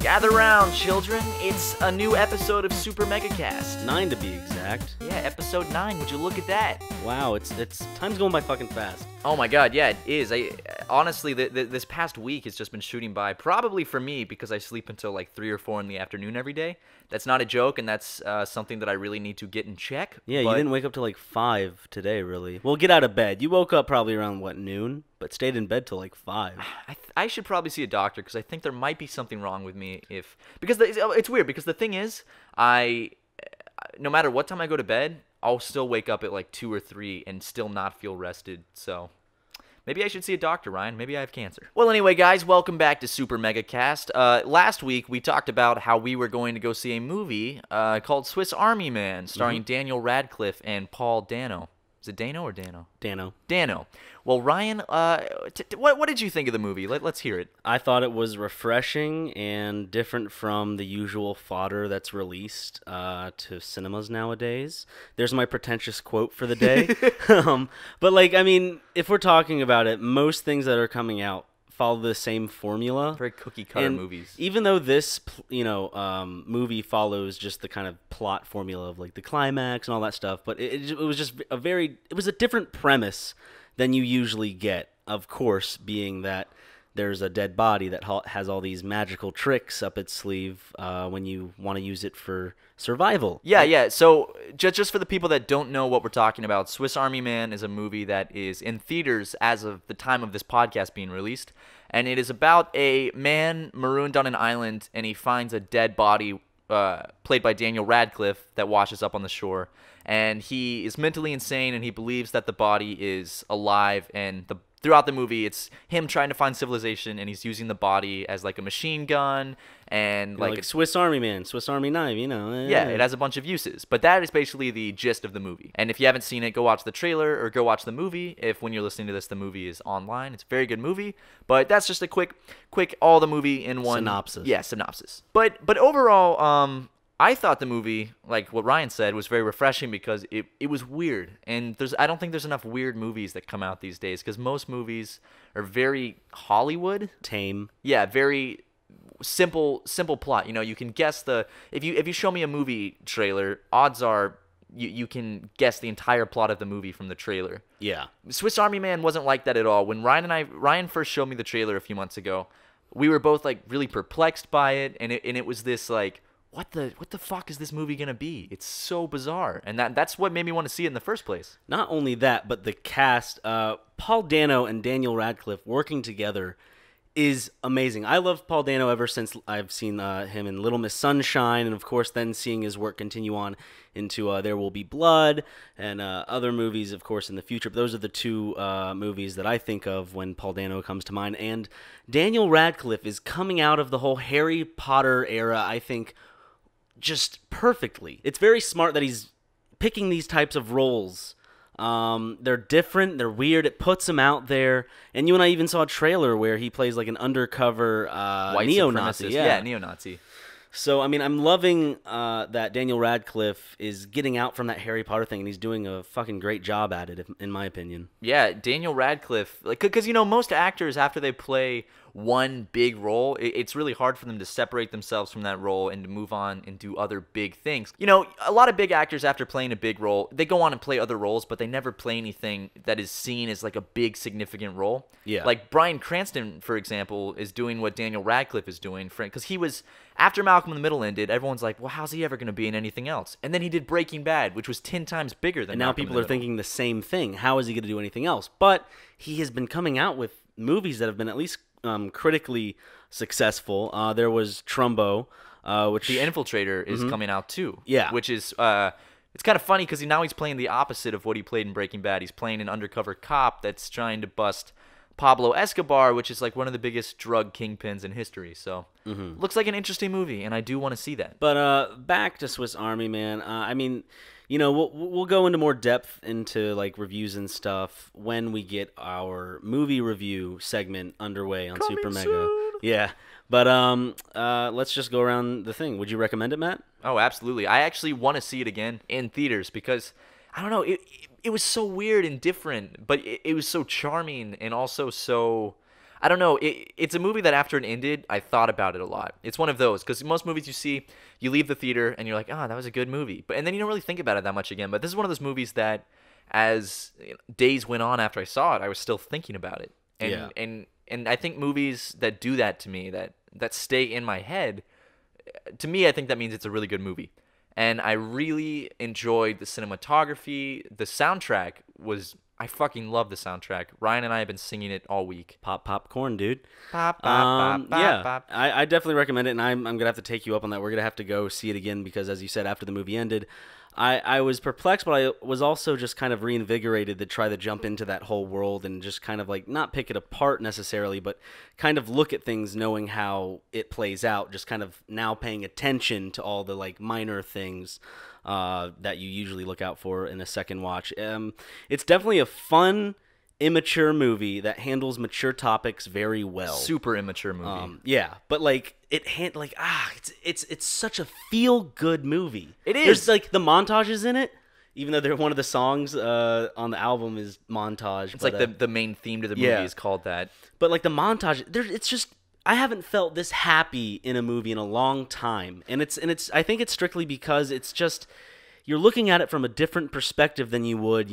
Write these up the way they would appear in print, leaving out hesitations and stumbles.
Gather round, children. It's a new episode of SuperMegaCast. 9 to be exact. Yeah, episode 9. Would you look at that? Wow, it's time's going by fucking fast. Oh my god, yeah, it is. Honestly, this past week has just been shooting by, probably for me, because I sleep until like 3 or 4 in the afternoon every day. That's not a joke, and that's something that I really need to get in check. Yeah, you didn't wake up till like 5 today, really. Well, get out of bed. You woke up probably around, noon? But stayed in bed till like 5. I should probably see a doctor, because I think there might be something wrong with me because it's weird, because the thing is, no matter what time I go to bed, I'll still wake up at like 2 or 3 and still not feel rested, so maybe I should see a doctor, Ryan. Maybe I have cancer. Well, anyway, guys, welcome back to Super Mega Cast. Last week, we talked about how we were going to go see a movie called Swiss Army Man, starring Daniel Radcliffe and Paul Dano. Is it Dano or Dano? Dano. Dano. Well, Ryan, what did you think of the movie? Let's hear it. I thought it was refreshing and different from the usual fodder that's released to cinemas nowadays. There's my pretentious quote for the day. But, if we're talking about it, most things that are coming out follow the same formula. Very cookie-cutter movies. Even though this, movie follows just the kind of plot formula of like the climax and all that stuff, but it was just it was a different premise than you usually get. Of course, being that there's a dead body that has all these magical tricks up its sleeve when you want to use it for survival. Yeah. So just for the people that don't know what we're talking about, Swiss Army Man is a movie that is in theaters as of the time of this podcast being released. And it is about a man marooned on an island, and he finds a dead body played by Daniel Radcliffe that washes up on the shore. And he is mentally insane, and he believes that the body is alive, and throughout the movie, it's him trying to find civilization, and he's using the body as like a machine gun and like Swiss Army Man, Swiss Army knife, Yeah, it has a bunch of uses, but that is basically the gist of the movie. And if you haven't seen it, go watch the trailer or go watch the movie. If when you're listening to this, the movie is online, it's a very good movie. But that's just a quick all the movie in one synopsis. Yeah, synopsis. But overall, I thought the movie, like what Ryan said, was very refreshing because it was weird. And I don't think there's enough weird movies that come out these days, because most movies are very Hollywood. Tame. Yeah, very simple plot. You can guess if you show me a movie trailer, odds are you can guess the entire plot of the movie from the trailer. Yeah. Swiss Army Man wasn't like that at all. When Ryan first showed me the trailer a few months ago, we were both like really perplexed by it, and it was this like, what the fuck is this movie gonna be? It's so bizarre, and that's what made me want to see it in the first place. Not only that, but the cast, Paul Dano and Daniel Radcliffe working together is amazing. I love Paul Dano ever since I've seen him in Little Miss Sunshine, and of course then seeing his work continue on into There Will Be Blood and other movies, of course, in the future. But those are the two movies that I think of when Paul Dano comes to mind. And Daniel Radcliffe is coming out of the whole Harry Potter era, I think, just perfectly. It's very smart that he's picking these types of roles. They're different, they're weird, it puts him out there. And you and I even saw a trailer where he plays like an undercover white neo-Nazi. Yeah, neo-Nazi. So, I'm loving that Daniel Radcliffe is getting out from that Harry Potter thing, and he's doing a fucking great job at it, in my opinion. Yeah, Daniel Radcliffe, because most actors, after they play one big role, it's really hard for them to separate themselves from that role and to move on and do other big things. A lot of big actors, after playing a big role, they go on and play other roles, but they never play anything that is seen as like a big significant role. Yeah. Like Bryan Cranston, for example, is doing what Daniel Radcliffe is doing, because he was, after Malcolm in the Middle ended, everyone's like, well, how's he ever going to be in anything else? And then he did Breaking Bad, which was 10 times bigger than And now Malcolm people are thinking the same thing. How is he going to do anything else? But he has been coming out with movies that have been at least critically successful. There was Trumbo, which The Infiltrator is coming out too. Yeah. Which is it's kind of funny because now he's playing the opposite of what he played in Breaking Bad. He's playing an undercover cop that's trying to bust Pablo Escobar, which is like one of the biggest drug kingpins in history. So looks like an interesting movie, and I do want to see that. But back to Swiss Army Man. We'll go into more depth into like reviews and stuff when we get our movie review segment underway on Coming Super Mega. soon. Yeah. But let's just go around the thing. Would you recommend it, Matt? Oh, absolutely. I actually want to see it again in theaters because I don't know, it was so weird and different, but it was so charming and also so I don't know. It's a movie that after it ended, I thought about it a lot. It's one of those because most movies you see, you leave the theater and you're like, oh, that was a good movie, and then you don't really think about it that much again. But this is one of those movies that, as days went on after I saw it, I was still thinking about it. And I think movies that do that to me, that stay in my head, to me, I think that means it's a really good movie. And I really enjoyed the cinematography. The soundtrack was. I fucking love the soundtrack. Ryan and I have been singing it all week. Popcorn, dude. Pop, pop, pop, yeah, pop. I definitely recommend it, and I'm gonna have to take you up on that. We're gonna have to go see it again because, as you said, after the movie ended, I was perplexed, but I was also just kind of reinvigorated to try to jump into that whole world and just kind of like not pick it apart necessarily, but kind of look at things knowing how it plays out, just kind of now paying attention to all the like minor things that you usually look out for in a second watch. It's definitely a fun, immature movie that handles mature topics very well. Super immature movie. Yeah, but like it's such a feel good movie. It is. There's like the montages in it, even though they're one of the songs on the album is montage. It's like the main theme to the movie is called that. But like the montage, it's just I haven't felt this happy in a movie in a long time, and it's I think it's strictly because it's just you're looking at it from a different perspective than you would,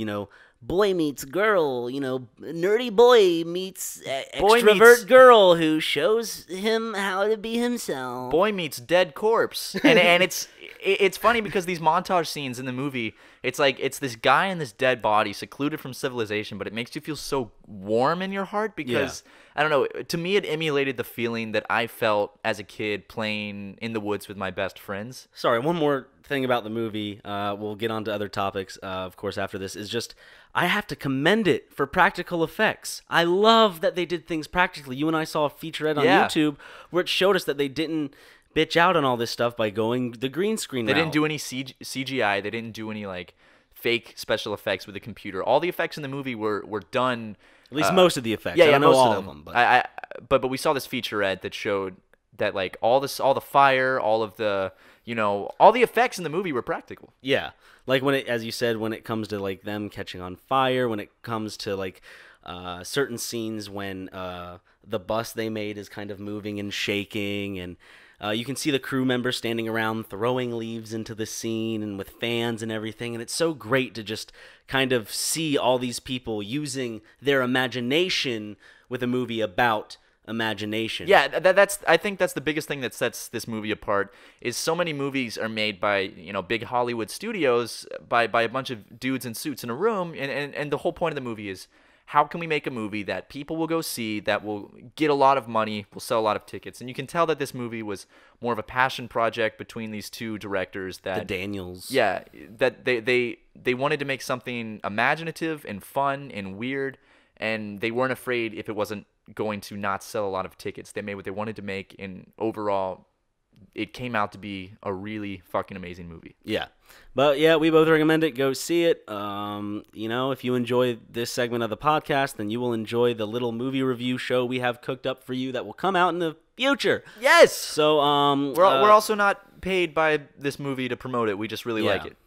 boy meets girl, nerdy boy meets extrovert girl who shows him how to be himself. Boy meets dead corpse. And it's funny because these montage scenes in the movie, it's like it's this guy in this dead body secluded from civilization, but it makes you feel so warm in your heart because I don't know, to me it emulated the feeling that I felt as a kid playing in the woods with my best friends. Sorry, one more thing about the movie, we'll get on to other topics, of course, after this, is just I have to commend it for practical effects. I love that they did things practically. You and I saw a featurette on YouTube where it showed us that they didn't bitch out on all this stuff by going the green screen route. They didn't do any CGI. They didn't do any like fake special effects with the computer. All the effects in the movie were done. At least most of the effects. Yeah, I don't know most all of them. But we saw this featurette that showed that like all the fire, all of the all the effects in the movie were practical. Yeah, like when it, as you said, when it comes to like them catching on fire, when it comes to like certain scenes when the bus they made is kind of moving and shaking, and you can see the crew members standing around throwing leaves into the scene and with fans and everything, and it's so great to just kind of see all these people using their imagination with a movie about imagination. Yeah, I think that's the biggest thing that sets this movie apart is so many movies are made by, big Hollywood studios by a bunch of dudes in suits in a room, and the whole point of the movie is how can we make a movie that people will go see, that will get a lot of money, will sell a lot of tickets. And you can tell that this movie was more of a passion project between these two directors, that the Daniels. Yeah, that they wanted to make something imaginative and fun and weird, and they weren't afraid if it wasn't going to not sell a lot of tickets. They made what they wanted to make, and overall it came out to be a really fucking amazing movie. Yeah. But yeah, we both recommend it. Go see it. If you enjoy this segment of the podcast, then you will enjoy the little movie review show we have cooked up for you that will come out in the future. Yes. So we're also not paid by this movie to promote it. We just really like it.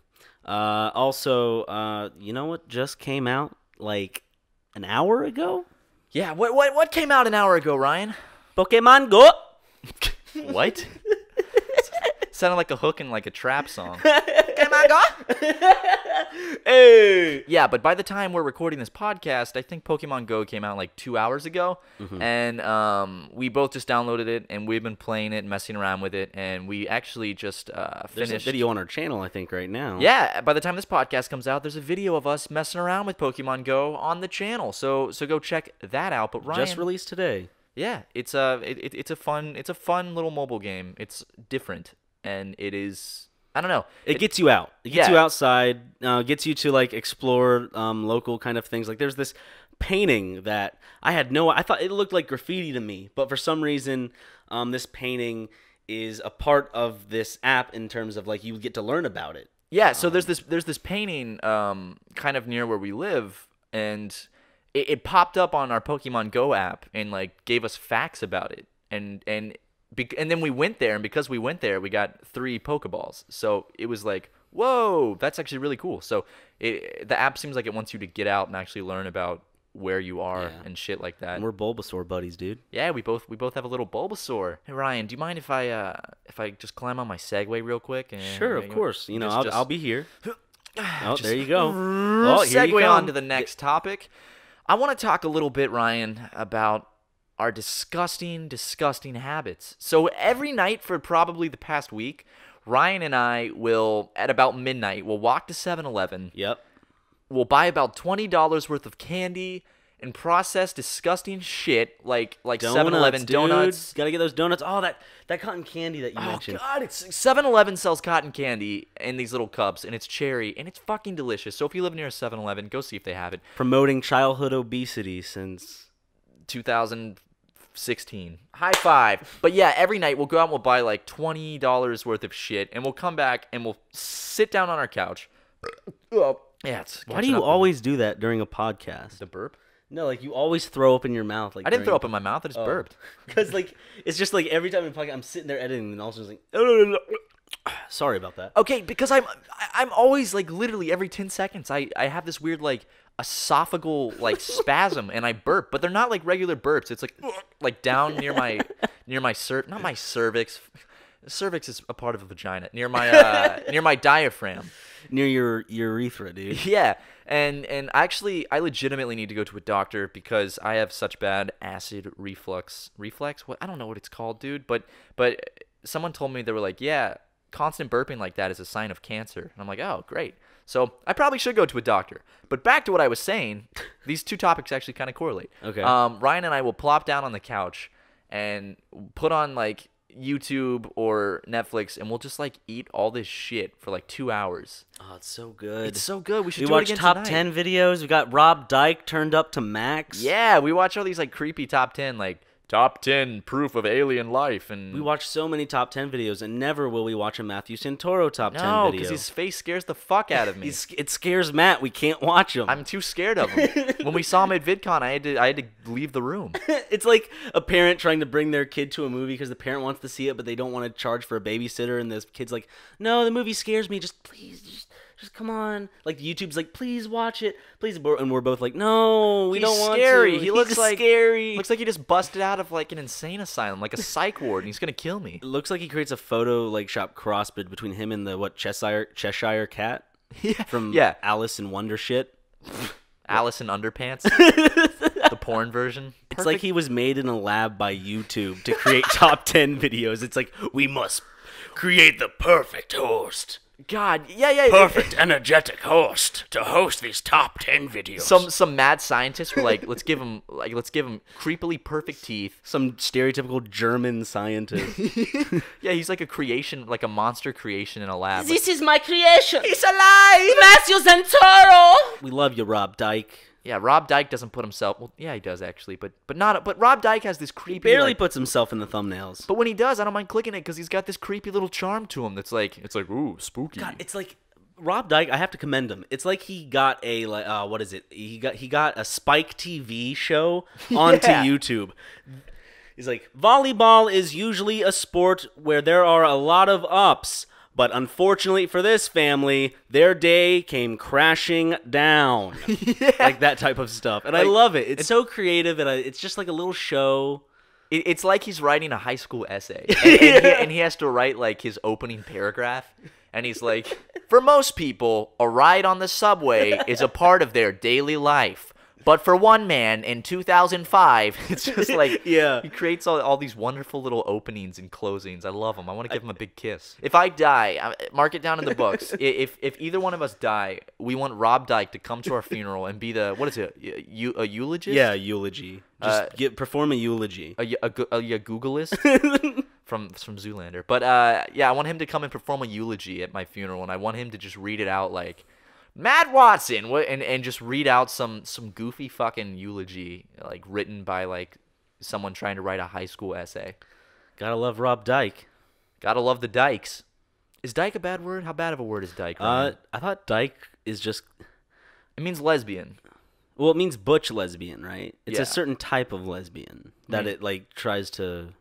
Also, you know what just came out like an hour ago? Yeah, what came out an hour ago, Ryan? Pokemon Go. What? Sounded like a hook in like a trap song. Pokemon Go. Hey. Yeah, but by the time we're recording this podcast, I think Pokemon Go came out like 2 hours ago, and we both just downloaded it, and we've been playing it, messing around with it, and we actually just finished. There's a video on our channel, I think, right now. Yeah, by the time this podcast comes out, there's a video of us messing around with Pokemon Go on the channel, so go check that out. But Ryan, just released today. Yeah, it's a fun little mobile game. It's different, and it is. I don't know. It gets you out. It gets you outside. Gets you to like explore local kind of things. Like there's this painting that I thought it looked like graffiti to me, but for some reason, this painting is a part of this app in terms of like you get to learn about it. Yeah. So there's this painting kind of near where we live, and it popped up on our Pokemon Go app and like gave us facts about it, and then we went there, and because we went there, we got 3 Pokeballs. So it was like, whoa, that's actually really cool. So the app seems like it wants you to get out and actually learn about where you are Yeah. and shit like that. And we're Bulbasaur buddies, dude. Yeah, we both have a little Bulbasaur. Hey Ryan, do you mind if I just climb on my Segway real quick? And, Sure, of course. You know, I'll be here. Oh, just there you go. Oh, here you segue come. on to the next topic. I want to talk a little bit, Ryan, about our disgusting habits. So every night for probably the past week, Ryan and I will, at about midnight, we'll walk to 7-Eleven. Yep. We'll buy about $20 worth of candy and process disgusting shit like 7-Eleven donuts. Gotta get those donuts. Oh, that cotton candy that you mentioned. Oh God, 7-Eleven sells cotton candy in these little cups, and it's cherry, and it's fucking delicious. So if you live near a 7-Eleven, go see if they have it. Promoting childhood obesity since 2016. High five. But yeah, every night we'll go out and we'll buy like $20 worth of shit, and we'll come back and we'll sit down on our couch. Yeah, Why do you always do that during a podcast? The burp? No, like you always throw up in your mouth. Like I didn't throw up in my mouth. I just burped. Because like it's just like every time in a podcast, I'm sitting there editing, and also just like, sorry about that. Okay, because I'm always like literally every 10 seconds I have this weird like esophageal like spasm and I burp, but they're not like regular burps. It's like down near my not my cervix. Cervix is a part of a vagina. Near my diaphragm. Near your urethra, dude. Yeah, and actually, I legitimately need to go to a doctor because I have such bad acid reflux. Reflex? What? I don't know what it's called, dude. But someone told me, they were like, yeah, constant burping like that is a sign of cancer. And I'm like, oh, great. So I probably should go to a doctor. But back to what I was saying, these two topics actually kind of correlate. Okay. Ryan and I will plop down on the couch and put on like YouTube or Netflix, and we'll just like eat all this shit for like 2 hours. Oh, it's so good. It's so good. We should We do it watch again top tonight. 10 videos. We got Rob Dyke turned up to max. Yeah, we watch all these like creepy top 10, like top 10 proof of alien life, and We watch so many top 10 videos, and never will we watch a Matthew Santoro top 10 no, video. because his face scares the fuck out of me. It scares Matt. We can't watch him. I'm too scared of him. When we saw him at VidCon, I had to leave the room. It's like a parent trying to bring their kid to a movie because the parent wants to see it, but they don't want to charge for a babysitter, and this kid's like, no, the movie scares me. Just please, just come on. Like YouTube's like, please watch it, please. And we're both like, no, we don't want scary. to. He He's looks like scary. Looks like he just busted out of like an insane asylum, like a psych ward, and he's gonna kill me. It looks like he creates a photo like shop crossbred between him and the Cheshire cat Yeah, from yeah. Alice in Wonder shit. Alice in Underpants, the porn version. It's like he was made in a lab by YouTube to create top 10 videos. It's like, we must create the perfect host. God, yeah. Perfect, energetic host to host these top 10 videos. Some mad scientists were like, let's give him creepily perfect teeth. Some stereotypical German scientist. Yeah, he's like a creation, like a monster creation in a lab. This is my creation. He's alive! Matthew Santoro. We love you, Rob Dyke. Yeah, Rob Dyke doesn't put himself. Well, yeah, he does actually, but Rob Dyke has this creepy. Barely like, puts himself in the thumbnails. But when he does, I don't mind clicking it because he's got this creepy little charm to him. It's like ooh, spooky. God, it's like Rob Dyke. I have to commend him. It's like he got a what is it? He got a Spike TV show onto YouTube. He's like, volleyball is usually a sport where there are a lot of ups. But unfortunately for this family, their day came crashing down. Yeah. Like that type of stuff. And I love it. It's so creative, and it's just like a little show. It's like he's writing a high school essay. And he has to write like his opening paragraph. And he's like, for most people, a ride on the subway is a part of their daily life. But for one man in 2005, it's just like, he creates all these wonderful little openings and closings. I love him. I want to give him a big kiss. If I die, mark it down in the books. If either one of us die, we want Rob Dyke to come to our funeral and be the, what is it, a eulogist? Yeah, eulogy. Just perform a eulogy. A Googleist from Zoolander. But yeah, I want him to come and perform a eulogy at my funeral, and I want him to just read it out like, Matt Watson, and just read out some goofy fucking eulogy, like written by like someone trying to write a high school essay. Gotta love Rob Dyke. Gotta love the Dykes. Is Dyke a bad word? How bad of a word is Dyke? I thought Dyke is just. It means lesbian. Well, it means butch lesbian, right? It's Yeah. a certain type of lesbian that it like tries to.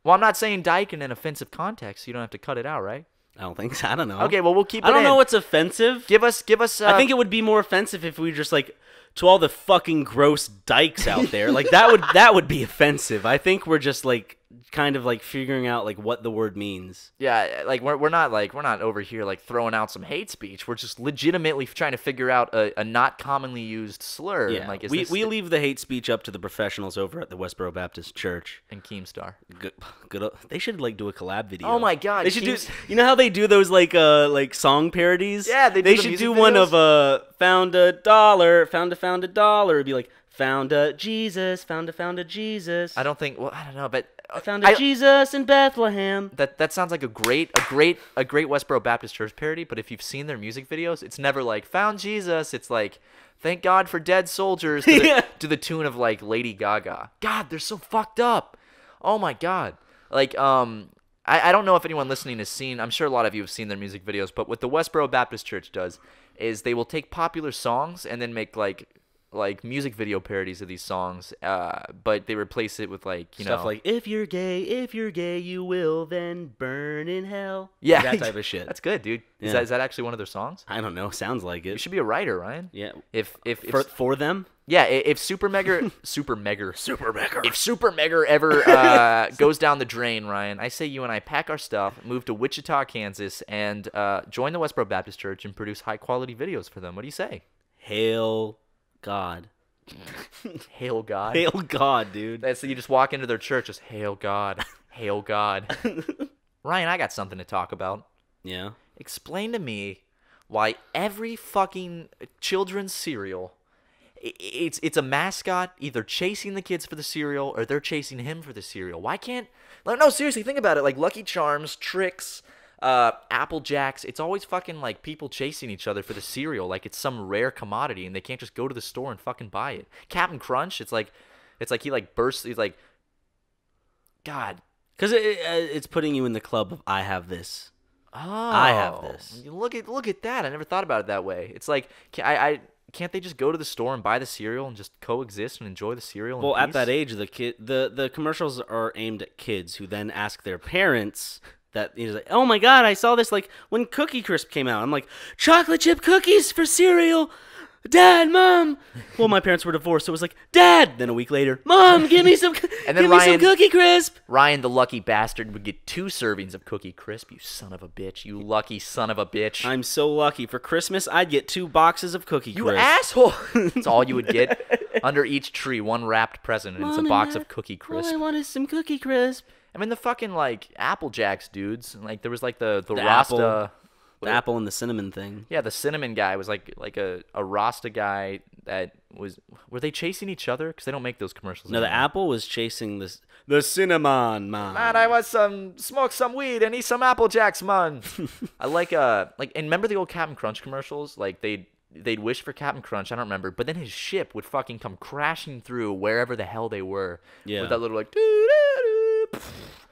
Well, I'm not saying Dyke in an offensive context. So you don't have to cut it out, right? I don't think so. I don't know. Okay, well, we'll keep it I don't in. know what's offensive. Give us. I think it would be more offensive if we just like to all the fucking gross dykes out there. Like that would be offensive. I think we're just like kind of like figuring out like what the word means. Yeah, like we're not over here like throwing out some hate speech. We're just legitimately trying to figure out a not commonly used slur. Yeah, And, like, we leave the hate speech up to the professionals over at the Westboro Baptist Church and Keemstar. Good. They should like do a collab video. Oh my God, they should do. You know how they do those like song parodies? Yeah, they should do one of found a dollar, found a dollar. It'd be like found a Jesus, found a Jesus. I don't think. Well, I don't know, but I found a Jesus in Bethlehem. That sounds like a great Westboro Baptist Church parody. But if you've seen their music videos, it's never like found Jesus. It's like thank God for dead soldiers to the tune of like Lady Gaga. God, they're so fucked up. Oh my God. Like I don't know if anyone listening has seen. I'm sure a lot of you have seen their music videos. But what the Westboro Baptist Church does is they will take popular songs and then make like music video parodies of these songs, but they replace it with like stuff like if you're gay, you will then burn in hell. Yeah, that type of shit. That's good, dude. Yeah. Is that actually one of their songs? I don't know. Sounds like it. You should be a writer, Ryan. Yeah. If for them. Yeah, if SuperMega if SuperMega ever goes down the drain, Ryan, I say you and I pack our stuff, move to Wichita, Kansas, and join the Westboro Baptist Church and produce high quality videos for them. What do you say? Hail God. Hail God. Hail God, dude. So you just walk into their church, just hail God, hail God. Ryan, I got something to talk about. Yeah. Explain to me why every fucking children's cereal, it's a mascot either chasing the kids for the cereal or they're chasing him for the cereal. Why can't? No, seriously, think about it. Like Lucky Charms, Trix, Apple Jacks, it's always fucking like people chasing each other for the cereal like it's some rare commodity and they can't just go to the store and fucking buy it. Captain Crunch, it's like he like bursts, he's like, God, because it's putting you in the club of I have this. Oh, I have this. Look at that. I never thought about it that way. It's like can't they just go to the store and buy the cereal and just coexist and enjoy the cereal? Well, in at peace? that age, the commercials are aimed at kids who then ask their parents. That he's like, oh my God, I saw this like when Cookie Crisp came out. I'm like, chocolate chip cookies for cereal, Dad, Mom. Well, my parents were divorced, so it was like, Dad. Then a week later, Mom, give me some, and then give me some Cookie Crisp. Ryan, the lucky bastard, would get 2 servings of Cookie Crisp. You son of a bitch. You lucky son of a bitch. I'm so lucky. For Christmas, I'd get 2 boxes of Cookie Crisp. You asshole. That's all you would get. Under each tree, one wrapped present, and it's a box of Cookie Crisp. All I want is some Cookie Crisp. I mean, the fucking, like, Apple Jacks dudes. Like, there was, like, the Rasta. Rasta. The apple and the cinnamon thing. Yeah, the cinnamon guy was, like a Rasta guy that was... Were they chasing each other? Because they don't make those commercials No, anymore. the apple was chasing the cinnamon man. Man, I want smoke some weed and eat some Apple Jacks, man. I like, and remember the old Captain Crunch commercials? Like, they'd wish for Captain Crunch, I don't remember, but then his ship would fucking come crashing through wherever the hell they were. Yeah. With that little, like... doo-doo-doo.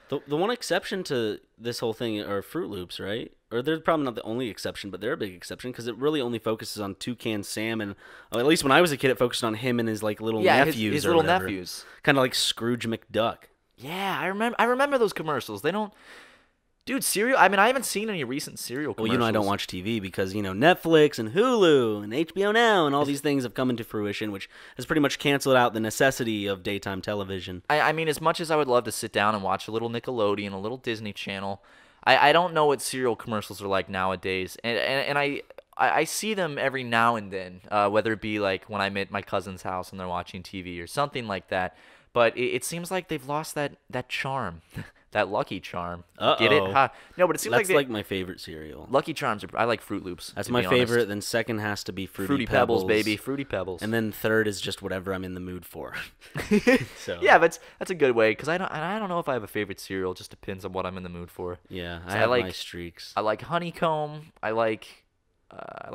The one exception to this whole thing are Fruit Loops, right? Or they're probably not the only exception, but they're a big exception because it really only focuses on Toucan Sam, and at least when I was a kid, it focused on him and his like little nephews. His or little whatever. nephews. Kind of like Scrooge McDuck. Yeah, I remember those commercials. They don't, dude. Cereal. I mean, I haven't seen any recent cereal commercials. Well, you know, I don't watch TV because Netflix and Hulu and HBO Now and all these things have come into fruition, which has pretty much canceled out the necessity of daytime television. I mean, as much as I would love to sit down and watch a little Nickelodeon, a little Disney Channel, I don't know what cereal commercials are like nowadays, and I see them every now and then, whether it be like when I'm at my cousin's house and they're watching TV or something like that. But it seems like they've lost that charm, that Lucky Charm. Get it? No, but it seems That's like like my favorite cereal. Lucky Charms I like Fruit Loops. That's to my be honest. favorite. Then second has to be Fruity Pebbles, baby. Fruity Pebbles. And then third is just whatever I'm in the mood for. So yeah, but that's a good way because I don't know if I have a favorite cereal. It just depends on what I'm in the mood for. Yeah, So I have like my streaks. I like Honeycomb. I like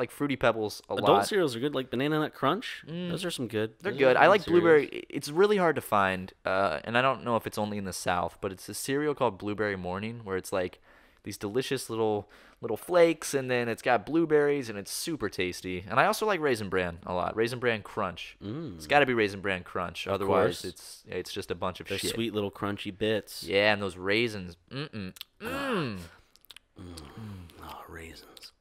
Fruity Pebbles a lot. Adult cereals are good, like Banana Nut Crunch. Those are some good. They're Those good. are I like cereals. Blueberry. It's really hard to find, and I don't know if it's only in the South, but it's a cereal called Blueberry Morning where it's like these delicious little flakes, and then it's got blueberries, and it's super tasty. And I also like Raisin Bran a lot. Raisin Bran Crunch. It's got to be Raisin Bran Crunch. Otherwise, course. it's just a bunch of They're shit. sweet little crunchy bits. Yeah, and those raisins. Oh, raisins.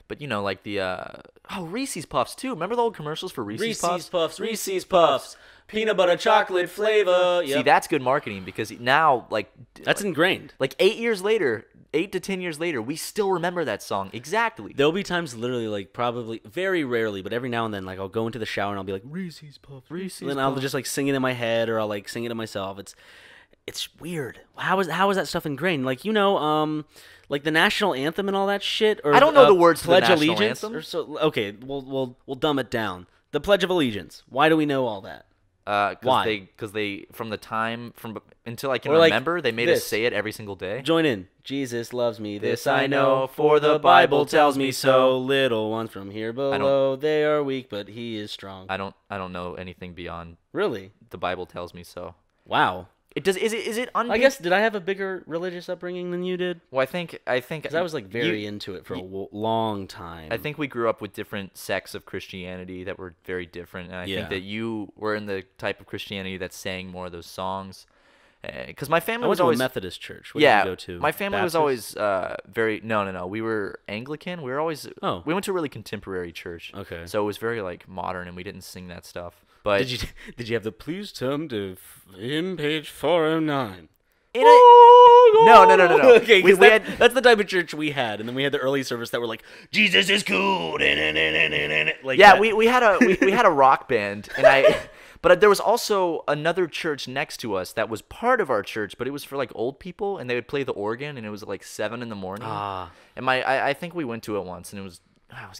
But you know, like the Reese's Puffs too. Remember the old commercials for Reese's Puffs? Reese's Puffs, peanut butter chocolate flavor. Yep. See, that's good marketing because now, that's ingrained. Like 8 to 10 years later, we still remember that song exactly. There'll be times, literally, like probably very rarely, but every now and then, like I'll go into the shower and I'll be like Reese's Puffs, Reese's, and then I'll just like sing it in my head, or I'll like sing it to myself. It's weird. How is that stuff ingrained? Like like the national anthem and all that shit. Or I don't know the words to the Pledge national Allegiance. anthem. Or so okay, we'll dumb it down. The Pledge of Allegiance. Why do we know all that? Why? Because they from the time until I can Or like remember, they made this. us say it every single day. Join in. Jesus loves me, this I know, for the Bible tells me so. Little ones from here below, they are weak, but he is strong. I don't know anything beyond Really? the Bible tells me so. Wow. It does. Is it? I guess, did I have a bigger religious upbringing than you did? Well, I think Because I was like very into it for a long time. I think we grew up with different sects of Christianity that were very different, and I think that you were in the type of Christianity that sang more of those songs. Because my family was always a Methodist church. What did you go to? My family was Baptist? always very no. We were Anglican. We were always we went to a really contemporary church. Okay. So it was very like modern, and we didn't sing that stuff. But did you have the please turn to in page 409? No. Okay, that's the type of church we had, and then we had the early service that were like, Jesus is cool. Like yeah, we had a rock band, and but there was also another church next to us that was part of our church, but it was for like old people, and they would play the organ, and it was like 7 a.m. And I think we went to it once, and it was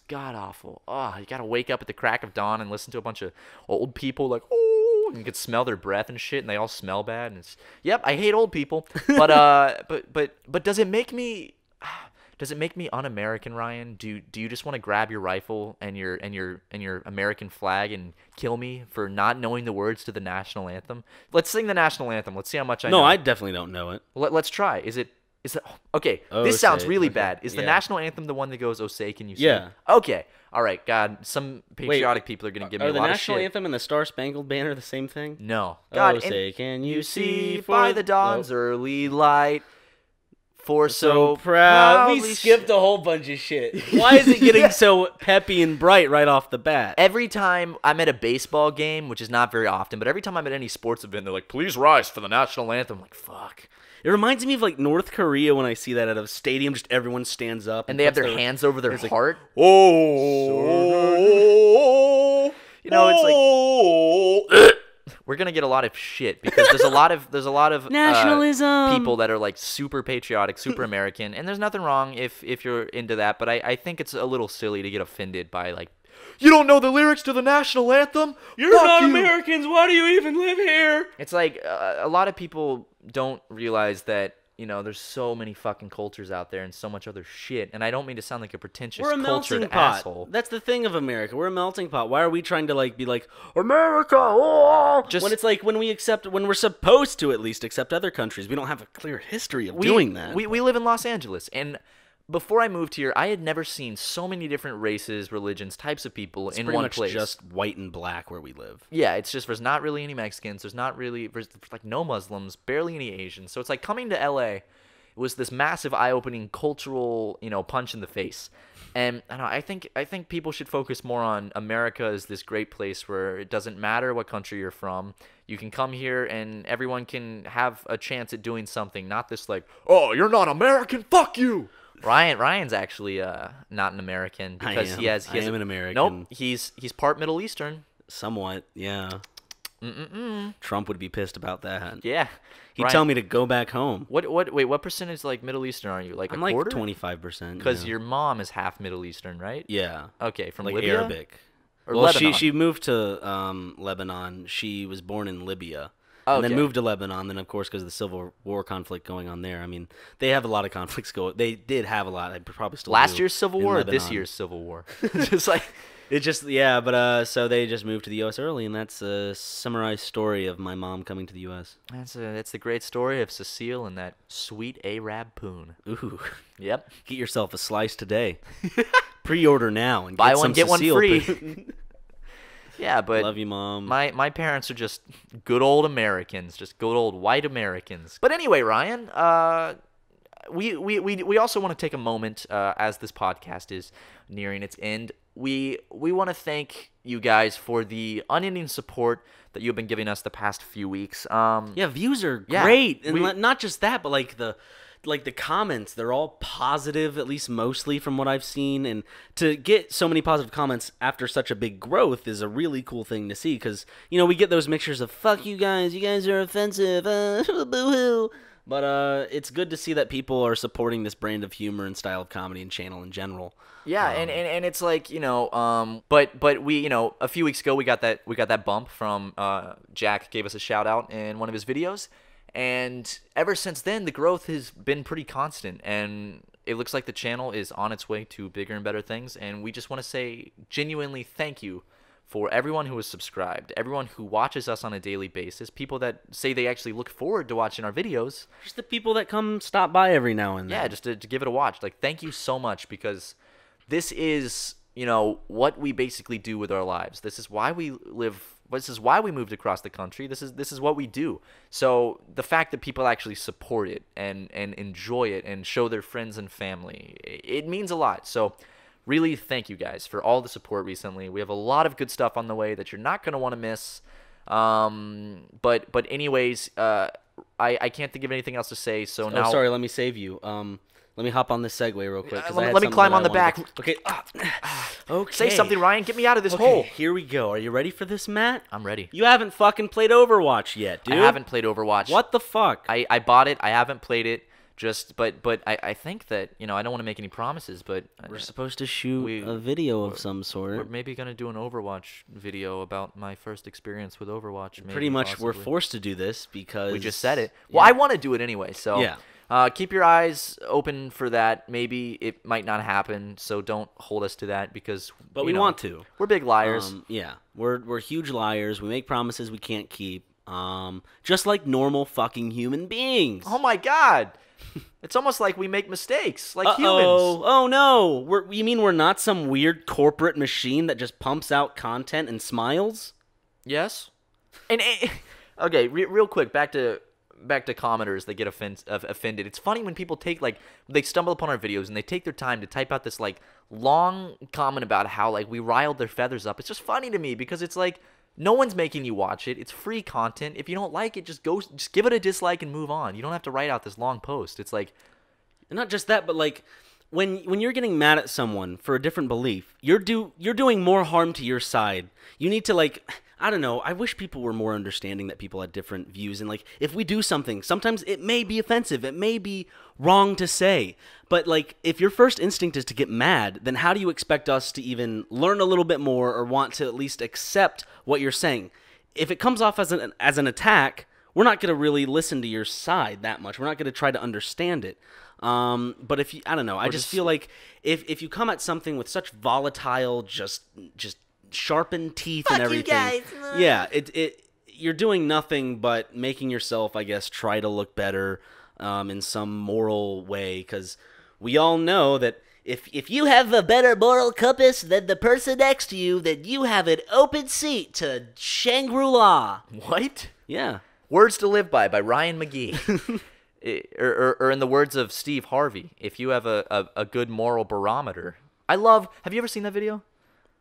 god awful. Oh, you gotta wake up at the crack of dawn and listen to a bunch of old people like and you could smell their breath and shit, and they all smell bad. And I hate old people. But but does it make me un-American, Ryan? Do you just want to grab your rifle and your American flag and kill me for not knowing the words to the national anthem? Let's sing the national anthem. Let's see how much I know. No, I definitely don't know it. Let's try. Is it okay? This sounds really bad. Is the national anthem the one that goes, "Oh, say, can you sing"? Yeah. Okay. All right. God, some patriotic people are gonna give me a lot of shit. Are the national anthem and the Star Spangled Banner the same thing? No. God, say, can you see by the dawn's early light? For so proud. We skipped a whole bunch of shit. Why is it getting so peppy and bright right off the bat? Every time I'm at a baseball game, which is not very often, but every time I'm at any sports event, they're like, "Please rise for the national anthem." I'm like, fuck. It reminds me of like North Korea when I see that at a stadium, just everyone stands up. And they have their hands over their heart. Oh. You know, it's like... We're gonna get a lot of shit because there's a lot of nationalism people that are like super patriotic, super American, and there's nothing wrong if you're into that. But I think it's a little silly to get offended by like, you don't know the lyrics to the national anthem? You're not Americans. Why do you even live here? It's like a lot of people don't realize that. You know, there's so many fucking cultures out there and so much other shit. And I don't mean to sound like a pretentious cultured asshole. That's the thing of America. We're a melting pot. Why are we trying to like be like America? Oh! When it's like when we're supposed to at least accept other countries, we don't have a clear history of doing that. We live in Los Angeles, and before I moved here, I had never seen so many different races, religions, types of people in one place. It's just white and black where we live. Yeah, it's just there's not really any Mexicans. There's like no Muslims, barely any Asians. So it's like coming to LA was this massive eye-opening cultural, punch in the face. And I think people should focus more on America as this great place where it doesn't matter what country you're from. You can come here and everyone can have a chance at doing something. Not this like, oh, you're not American, fuck you. Ryan's actually not an American because he has an American. Nope, he's part Middle Eastern. Somewhat, yeah. Trump would be pissed about that. Yeah. He'd tell me to go back home. What percentage like Middle Eastern are you? Like I'm a quarter? Like 25%. Because your mom is half Middle Eastern, right? Yeah. Okay, from like Libya? Arabic. Or Lebanon? she moved to Lebanon. She was born in Libya. Okay. And then moved to Lebanon. Then, of course, because of the civil war conflict going on there. I mean, they have a lot of conflicts going. They did have a lot. They probably still last do year's civil war, or Lebanon. this year's civil war. Just like but so they just moved to the U.S. early, and that's a summarized story of my mom coming to the U.S. That's the great story of Cecile and that sweet Arab poon. Ooh, yep. Get yourself a slice today. Pre-order now and buy one get Cecile one free. Yeah, but love you, Mom. My parents are just good old Americans, just good old white Americans. But anyway, Ryan, we also want to take a moment as this podcast is nearing its end. We want to thank you guys for the unending support that you've been giving us the past few weeks. Yeah, views are great, and not just that, but like the comments, they're all positive, at least mostly from what I've seen. And to get so many positive comments after such a big growth is a really cool thing to see, because we get those mixtures of "fuck you guys are offensive," boo-hoo. But it's good to see that people are supporting this brand of humor and style of comedy and channel in general. Yeah, and it's like, but we, a few weeks ago we got that bump from Jack gave us a shout out in one of his videos, and ever since then the growth has been pretty constant, and it looks like the channel is on its way to bigger and better things, and we just want to say genuinely thank you for everyone who is subscribed, everyone who watches us on a daily basis, people that say they actually look forward to watching our videos. Just the people that come stop by every now and then. Yeah, just to give it a watch. Like, thank you so much, because this is, what we basically do with our lives. This is why we live. This is why we moved across the country. This is what we do. So the fact that people actually support it and enjoy it and show their friends and family, it means a lot. So really, thank you guys for all the support recently. We have a lot of good stuff on the way that you're not going to want to miss. But anyways, I can't think of anything else to say. So now, sorry, let me save you. Let me hop on this segue real quick. Let me climb on the back. Okay. Okay. Say something, Ryan. Get me out of this hole. Here we go. Are you ready for this, Matt? I'm ready. You haven't fucking played Overwatch yet, dude. I haven't played Overwatch. What the fuck? I bought it. I haven't played it. But I think that, I don't want to make any promises, but we're supposed to shoot a video of some sort. We're maybe going to do an Overwatch video about my first experience with Overwatch. Maybe, pretty much possibly. We're forced to do this because we just said it. Well, I want to do it anyway, so yeah. Keep your eyes open for that. Maybe it might not happen, so don't hold us to that, because we want to. We're big liars. Yeah, we're huge liars. We make promises we can't keep. Just like normal fucking human beings. Oh my god. It's almost like we make mistakes, like humans. Oh no! You mean we're not some weird corporate machine that just pumps out content and smiles? Yes. And okay, real quick, back to commenters that get offended. It's funny when people they stumble upon our videos and they take their time to type out this long comment about how we riled their feathers up. It's just funny to me, because it's like, no one's making you watch it. It's free content. If you don't like it, just give it a dislike and move on. You don't have to write out this long post. It's like, and not just that, but when you're getting mad at someone for a different belief, you're doing more harm to your side. You need to I don't know. I wish people were more understanding that people had different views, and if we do something, sometimes it may be offensive, it may be wrong to say, but if your first instinct is to get mad, then how do you expect us to even learn a little bit more or want to at least accept what you're saying? If it comes off as an attack, we're not going to really listen to your side that much. We're not going to try to understand it. But if you, I don't know, I just feel like if you come at something with such volatile, just sharpened teeth and everything, you guys. Yeah, you're doing nothing but making yourself, I guess, try to look better in some moral way, because we all know that if you have a better moral compass than the person next to you, then you have an open seat to Shangri-La. What? Yeah. Words to Live by Ryan McGee. or in the words of Steve Harvey, if you have a good moral barometer. Have you ever seen that video?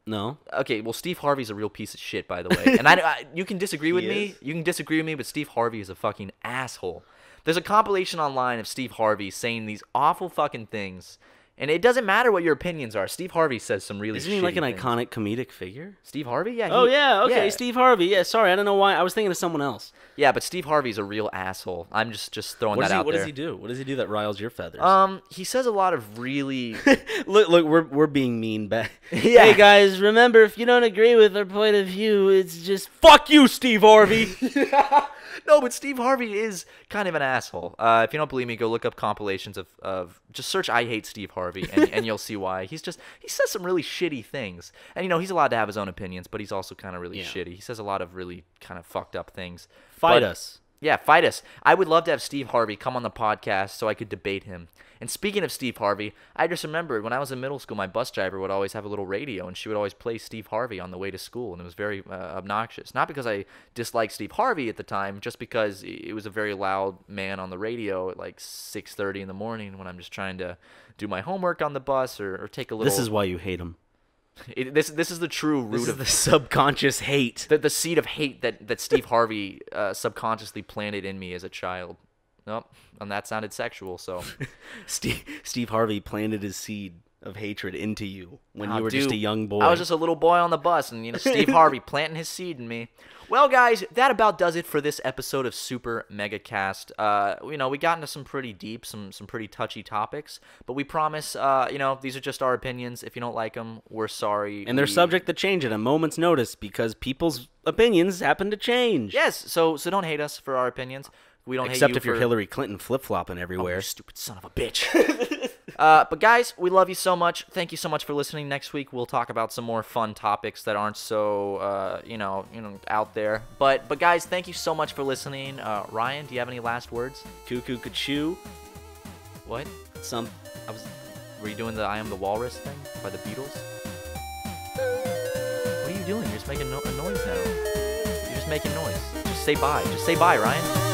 No. Okay, well, Steve Harvey's a real piece of shit, by the way. And you can disagree with me. You can disagree with me, but Steve Harvey is a fucking asshole. There's a compilation online of Steve Harvey saying these awful fucking things, and it doesn't matter what your opinions are. Steve Harvey says some really Isn't he like an things. iconic comedic figure? Steve Harvey? Yeah. Okay, yeah. Steve Harvey. Yeah, sorry, I don't know why. I was thinking of someone else. Yeah, but Steve Harvey's a real asshole. I'm just throwing that out there. What does he do? What does he do that riles your feathers? He says a lot of really... Look, we're being mean back. Yeah. Hey, guys, remember, if you don't agree with our point of view, it's just, fuck you, Steve Harvey! No, but Steve Harvey is kind of an asshole. If you don't believe me, go look up compilations of just search "I hate Steve Harvey" and you'll see why. He says some really shitty things, and he's allowed to have his own opinions, but he's also kind of really shitty. He says a lot of really kind of fucked up things. Fight us. Yeah, fight us. I would love to have Steve Harvey come on the podcast so I could debate him. And speaking of Steve Harvey, I just remembered when I was in middle school, my bus driver would always have a little radio, and she would always play Steve Harvey on the way to school, and it was very obnoxious. Not because I disliked Steve Harvey at the time, just because it was a very loud man on the radio at like 6:30 in the morning when I'm just trying to do my homework on the bus or take a little... This is why you hate him. This is the true root of the subconscious hate. The seed of hate that Steve Harvey subconsciously planted in me as a child. Nope, and that sounded sexual. So Steve Harvey planted his seed of hatred into you when you were just a young boy. I was just a little boy on the bus, and Steve Harvey planting his seed in me. Well, guys, that about does it for this episode of Super Mega Cast. We got into some pretty deep, some pretty touchy topics, but we promise, these are just our opinions. If you don't like them, we're sorry. And they're subject to change at a moment's notice because people's opinions happen to change. Yes, so don't hate us for our opinions. We don't Except hate you if you're for... Hillary Clinton flip-flopping everywhere. Oh, you stupid son of a bitch. But guys, we love you so much. Thank you so much for listening. Next week we'll talk about some more fun topics that aren't so out there. But guys, thank you so much for listening. Ryan, do you have any last words? Cuckoo Cuckoo. What? Were you doing the I Am the Walrus thing by the Beatles? What are you doing? You're just making a noise now. You're just making noise. Just say bye. Just say bye, Ryan.